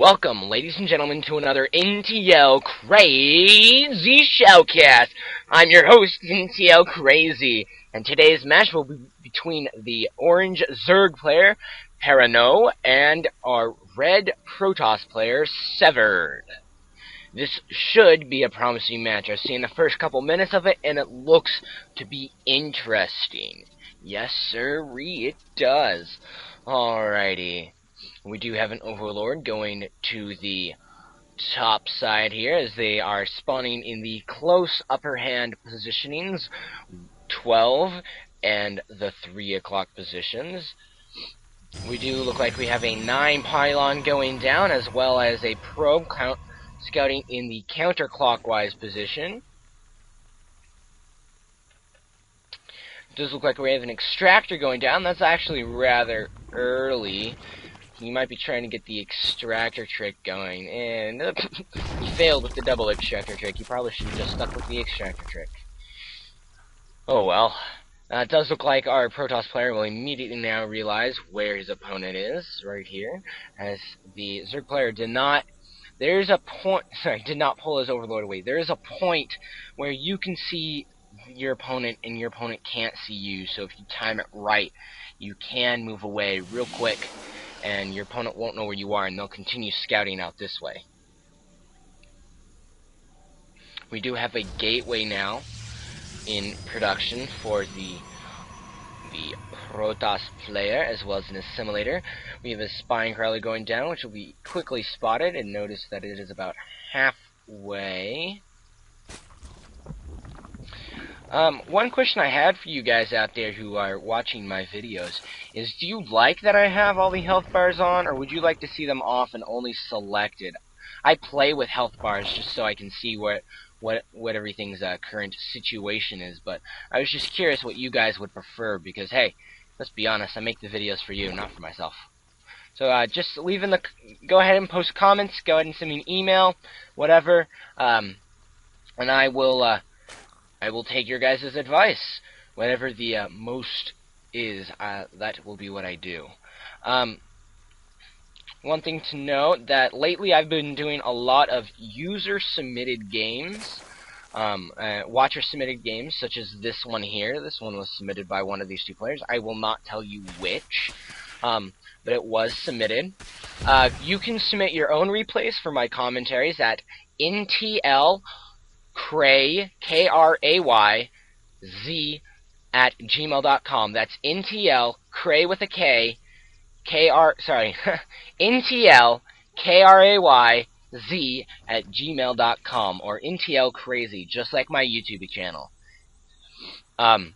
Welcome, ladies and gentlemen, to another NTLkrayZ Shoutcast. I'm your host, NTLkrayZ, and today's match will be between the orange Zerg player, Parano, and our red Protoss player, Severed. This should be a promising match. I've seen the first couple minutes of it, and it looks to be interesting. Yes, sirree, it does. Alrighty. We do have an Overlord going to the top side here, as they are spawning in the close upper hand positionings, 12 and the 3 o'clock positions. We do look like we have a 9 pylon going down, as well as a probe scouting in the counterclockwise position. It does look like we have an extractor going down. That's actually rather early. You might be trying to get the extractor trick going, and you failed with the double extractor trick. You probably should have just stuck with the extractor trick. Oh well. It does look like our Protoss player will immediately now realize where his opponent is, right here, as the Zerg player did not pull his Overlord away. There is a point where you can see your opponent and your opponent can't see you, so if you time it right, you can move away real quick, and your opponent won't know where you are, and they'll continue scouting out this way. We do have a gateway now in production for the Protoss player, as well as an assimilator. We have a spine crawler going down, which will be quickly spotted, and notice that it is about halfway. One question I had for you guys out there who are watching my videos is, do you like that I have all the health bars on, or would you like to see them off and only selected? I play with health bars just so I can see what everything's current situation is, but I was just curious what you guys would prefer, because hey, let's be honest, I make the videos for you, not for myself. So just go ahead and post comments, go ahead and send me an email, whatever, and I will take your guys' advice. Whatever the most is, that will be what I do. One thing to note, that lately I've been doing a lot of user-submitted games, watcher-submitted games, such as this one here. This one was submitted by one of these two players. I will not tell you which, but it was submitted. You can submit your own replays for my commentaries at NTLkrayZ @gmail.com. That's NTLkray with a K, NTLkrayZ @gmail.com, or NTLkrayZ, just like my YouTube channel. So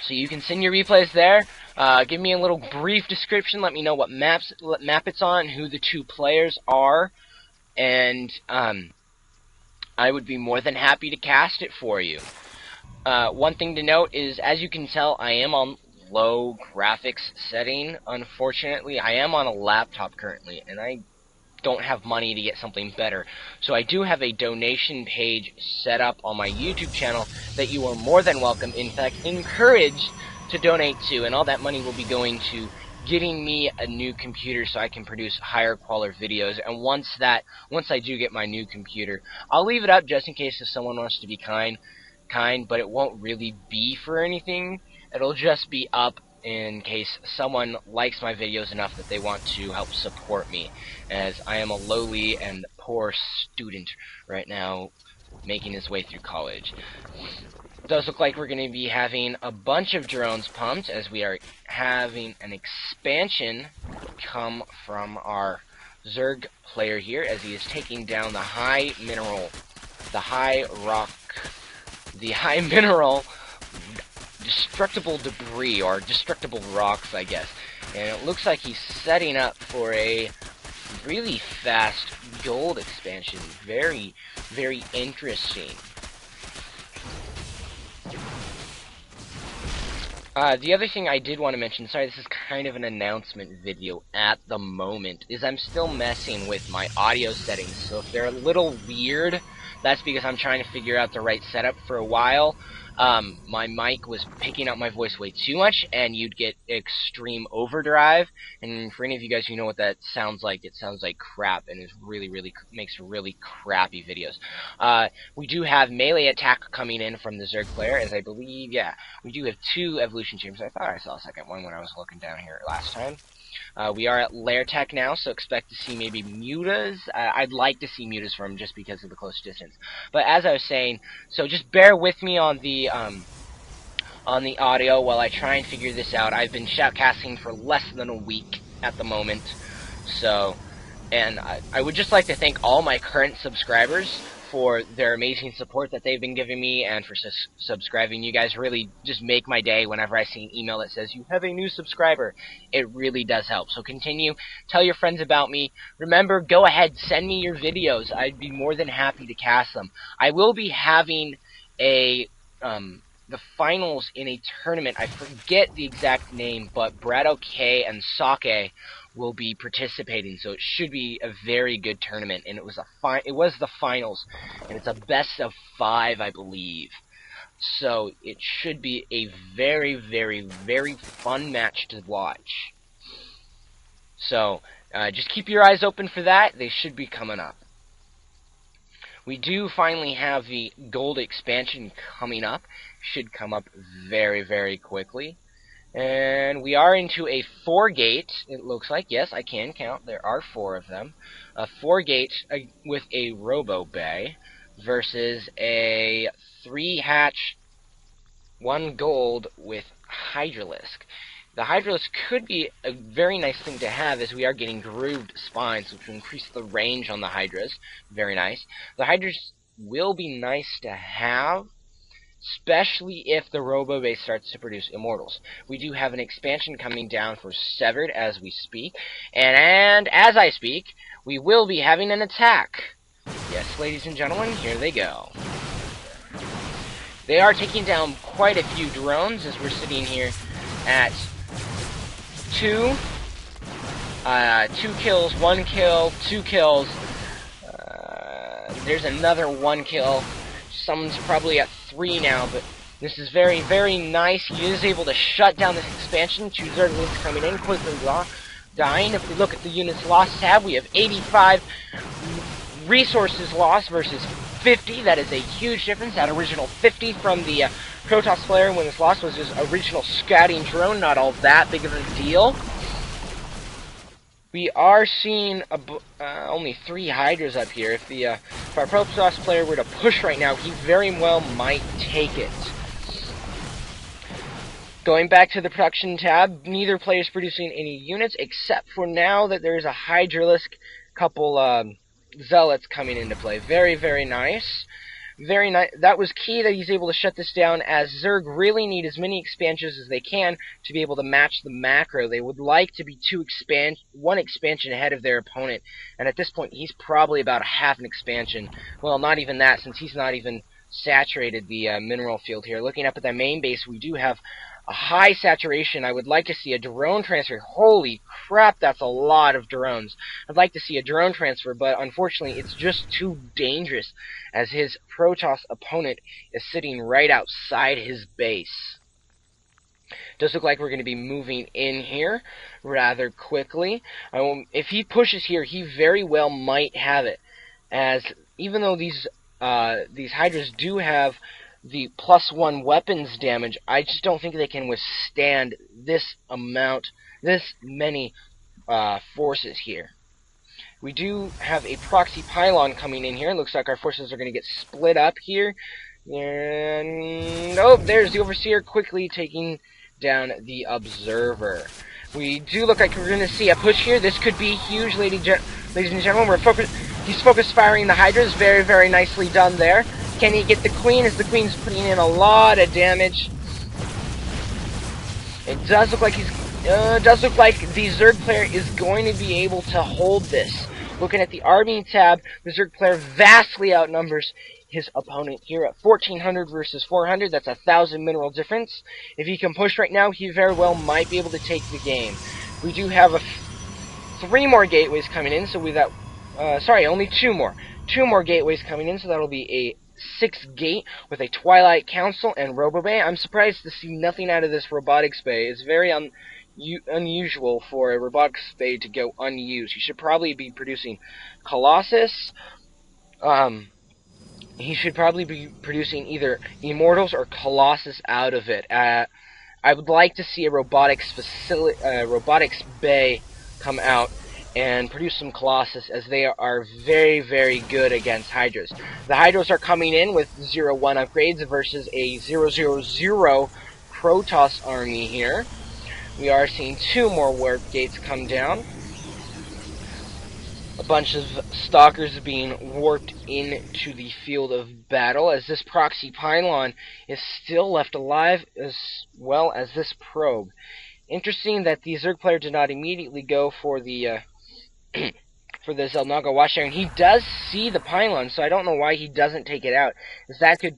you can send your replays there. Give me a little brief description. Let me know what map it's on, who the two players are, and I would be more than happy to cast it for you. One thing to note is, as you can tell, I am on low graphics setting. Unfortunately, I am on a laptop currently, and I don't have money to get something better. So I do have a donation page set up on my YouTube channel that you are more than welcome, in fact, encouraged to donate to, and all that money will be going to getting me a new computer so I can produce higher quality videos. And once I do get my new computer, I'll leave it up just in case if someone wants to be kind, but it won't really be for anything. It'll just be up in case someone likes my videos enough that they want to help support me, as I am a lowly and poor student right now making his way through college. It does look like we're going to be having a bunch of drones pumped, as we are having an expansion come from our Zerg player here, as he is taking down the high mineral destructible debris, or destructible rocks, I guess. And it looks like he's setting up for a really fast gold expansion. Very, very interesting. The other thing I did want to mention, sorry, this is kind of an announcement video at the moment, is I'm still messing with my audio settings, so if they're a little weird, That's because I'm trying to figure out the right setup. For a while, my mic was picking up my voice way too much, and you'd get extreme overdrive. And for any of you guys who know what that sounds like, it sounds like crap, and it really makes really crappy videos. We do have melee attack coming in from the Zerg player, as I believe, yeah, we do have 2 evolution chambers. I thought I saw a second one when I was looking down here last time. We are at Lair Tech now, so expect to see maybe mutas. I'd like to see mutas from just because of the close distance. But as I was saying, so just bear with me on the audio while I try and figure this out. I've been shoutcasting for less than a week at the moment, so, and I would just like to thank all my current subscribers for their amazing support that they've been giving me, and for subscribing. You guys really just make my day whenever I see an email that says, you have a new subscriber. It really does help. So continue. Tell your friends about me. Remember, go ahead, send me your videos. I'd be more than happy to cast them. I will be having the finals in a tournament. I forget the exact name, but Brado K and Sake will be participating, so it should be a very good tournament. And it was the finals, and it's a best of 5, I believe. So it should be a very fun match to watch. So just keep your eyes open for that. They should be coming up. We do finally have the gold expansion coming up. Should come up very quickly. And we are into a 4-gate, it looks like. Yes, I can count. There are 4 of them. A 4-gate with a Robo Bay versus a 3-hatch, 1 gold with Hydralisk. The Hydralisk could be a very nice thing to have, as we are getting grooved spines, which will increase the range on the Hydras. Very nice. The Hydras will be nice to have, especially if the Robo Base starts to produce Immortals. We do have an expansion coming down for Severed as we speak, and as I speak, we will be having an attack. Yes, ladies and gentlemen, here they go. They are taking down quite a few drones, as we're sitting here at 2 kills, 1 kill, 2 kills. There's another 1 kill. Someone's probably at 3 now, but this is very nice. He is able to shut down this expansion. 2 Zerglings coming in, quickly dying. If we look at the units lost tab, we have 85 resources lost versus 50. That is a huge difference. That original 50 from the Protoss player when this lost was his original scouting drone. Not all that big of a deal. We are seeing only 3 Hydras up here. If our Protoss player were to push right now, he very well might take it. Going back to the production tab, neither player is producing any units, except for now that there is a Hydralisk, couple Zealots coming into play. Very nice. Very nice. That was key that he's able to shut this down, as Zerg really need as many expansions as they can to be able to match the macro. They would like to be 1 expansion ahead of their opponent, and at this point he's probably about a half an expansion. Well, not even that, since he's not even saturated the mineral field here. Looking up at the main base, we do have a high saturation. I would like to see a drone transfer. Holy crap, that's a lot of drones. I'd like to see a drone transfer, but unfortunately it's just too dangerous, as his Protoss opponent is sitting right outside his base. Does look like we're going to be moving in here rather quickly. If he pushes here, he very well might have it, as even though these Hydras do have the +1 weapons damage, I just don't think they can withstand this many forces here. We do have a proxy pylon coming in here. Looks like our forces are going to get split up here. And oh, there's the Overseer quickly taking down the Observer. We do look like we're going to see a push here. This could be huge, ladies and gentlemen. He's focus firing the Hydras. Very nicely done there. Can he get the Queen, as the Queen's putting in a lot of damage? It does look like the Zerg player is going to be able to hold this. Looking at the army tab, the Zerg player vastly outnumbers his opponent here at 1,400 versus 400. That's 1,000 mineral difference. If he can push right now, he very well might be able to take the game. We do have 3 more gateways coming in, so we got sorry, only two more. Two more gateways coming in, so that'll be a 6th gate with a Twilight Council and Robo Bay. I'm surprised to see nothing out of this robotics bay. It's very unusual for a robotics bay to go unused. You should probably be producing Colossus. He should probably be producing either Immortals or Colossus out of it. I would like to see a robotics bay come out and produce some Colossus, as they are very, very good against Hydras. The Hydras are coming in with 0-1 upgrades versus a 0-0-0 Protoss army here. We are seeing 2 more warp gates come down. A bunch of Stalkers being warped into the field of battle, as this proxy pylon is still left alive, as well as this probe. Interesting that the Zerg player did not immediately go for the for the Xel'Naga Watch Tower. He does see the pylon, so I don't know why he doesn't take it out, as that could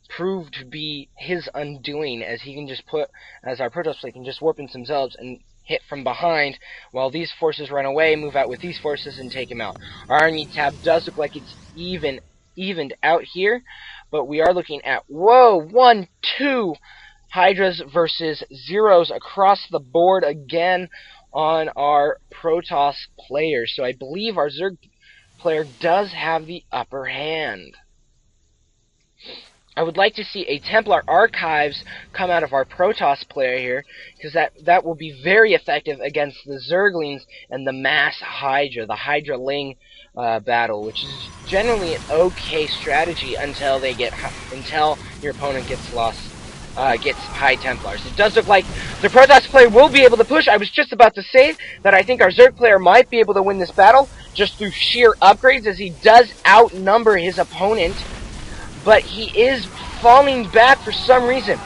prove to be his undoing, as he can just put, as our Protoss player can just warp in themselves and hit from behind, while these forces run away, move out with these forces, and take him out. Our army tab does look like it's evened out here, but we are looking at, whoa, 1, 2 Hydras versus zeros across the board again on our Protoss players. So I believe our Zerg player does have the upper hand. I would like to see a Templar Archives come out of our Protoss player here, because that will be very effective against the Zerglings and the mass Hydra, the Hydra Ling battle, which is generally an okay strategy until your opponent gets high Templars. It does look like the Protoss player will be able to push. I was just about to say that I think our Zerg player might be able to win this battle just through sheer upgrades, as he does outnumber his opponent. But he is falling back for some reason.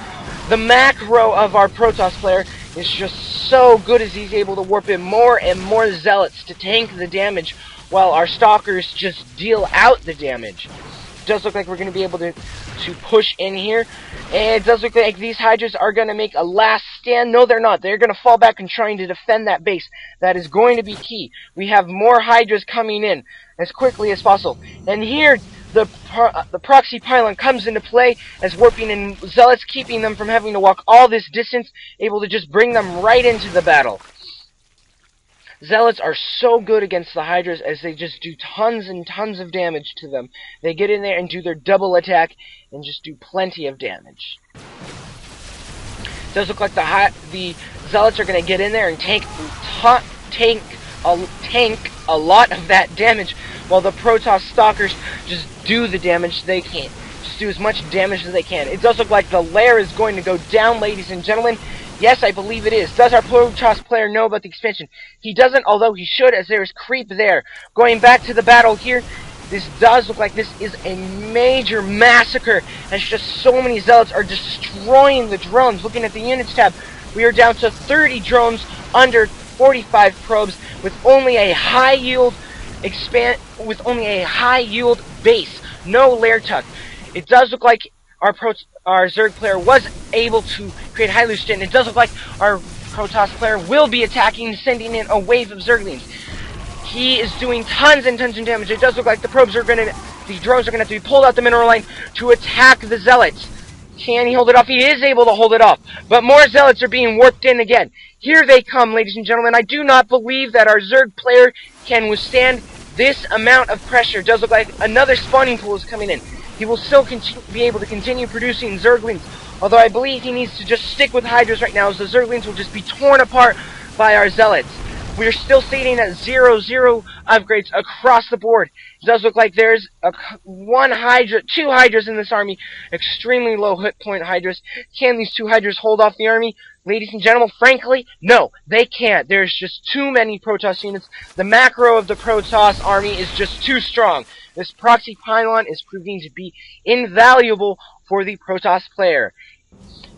The macro of our Protoss player is just so good, as he's able to warp in more and more Zealots to tank the damage, while our Stalkers just deal out the damage. It does look like we're going to be able to push in here. And it does look like these Hydras are going to make a last stand. No, they're not. They're going to fall back and trying to defend that base. That is going to be key. We have more Hydras coming in as quickly as possible. And here, the proxy pylon comes into play as warping in Zealots, keeping them from having to walk all this distance, able to just bring them right into the battle. Zealots are so good against the Hydras, as they just do tons and tons of damage to them. They get in there and do their double attack and just do plenty of damage. It does look like the Zealots are going to get in there and tank a lot of that damage, while the Protoss Stalkers just do the damage they can. Just do as much damage as they can. It does look like the lair is going to go down, ladies and gentlemen. Yes, I believe it is. Does our Protoss player know about the expansion? He doesn't, although he should, as there is creep there. Going back to the battle here, this does look like this is a major massacre, as just so many Zealots are destroying the drones. Looking at the units tab, we are down to 30 drones under 45 probes, with only a high yield base, no lair tuck. It does look like our Zerg player was able to create high loose and it does look like our Protoss player will be attacking, sending in a wave of Zerglings. He is doing tons and tons of damage. It does look like the drones are gonna have to be pulled out the mineral line to attack the Zealots. Can he hold it off? He is able to hold it off, but more Zealots are being warped in again. Here they come, ladies and gentlemen. I do not believe that our Zerg player can withstand this amount of pressure. It does look like another spawning pool is coming in. He will still be able to continue producing Zerglings, although I believe he needs to just stick with Hydras right now, as the Zerglings will just be torn apart by our Zealots. We are still stating at 0-0 upgrades across the board. It does look like there's two Hydras in this army, extremely low hit point Hydras. Can these two Hydras hold off the army? Ladies and gentlemen, frankly, no, they can't. There's just too many Protoss units. The macro of the Protoss army is just too strong. This proxy pylon is proving to be invaluable for the Protoss player.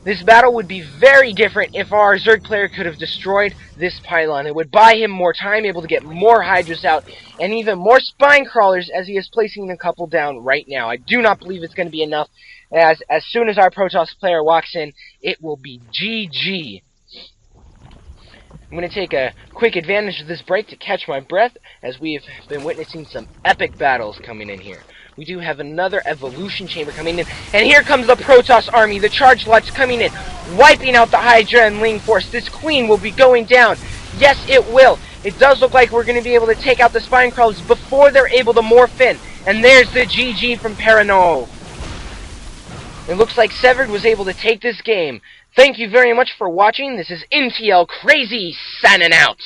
This battle would be very different if our Zerg player could have destroyed this pylon. It would buy him more time, able to get more Hydras out, and even more Spine Crawlers, as he is placing a couple down right now. I do not believe it's going to be enough, as soon as our Protoss player walks in, it will be GG. I'm going to take a quick advantage of this break to catch my breath, as we have been witnessing some epic battles coming in here. We do have another evolution chamber coming in, and here comes the Protoss army. The charge lot's coming in, wiping out the Hydra and Ling Force. This queen will be going down. Yes, it will. It does look like we're going to be able to take out the spine crawlers before they're able to morph in. And there's the GG from Parano. It looks like Severed was able to take this game. Thank you very much for watching. This is NTLkrayZ signing out.